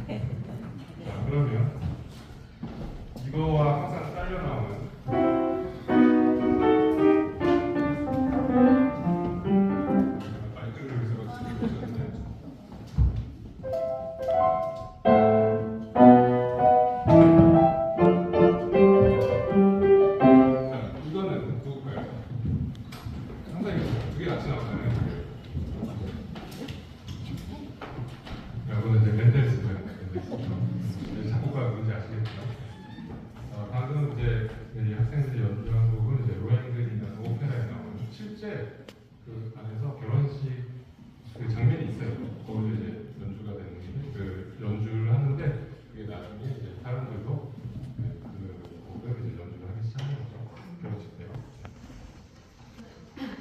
자, 그러면 이거와 항상 딸려 나오는 마이크를 여기서 지금 이거는 누굴까요? 상당히 두 개 같이 나오잖아요. 이거는 이제 멘델스고요. 작곡가 누군지 아시겠죠? 방금 이제 이 학생들이 연주한 곡은 이제 로엔글이나 오페라에 나오는 실제 그 안에서 결혼식 그 장면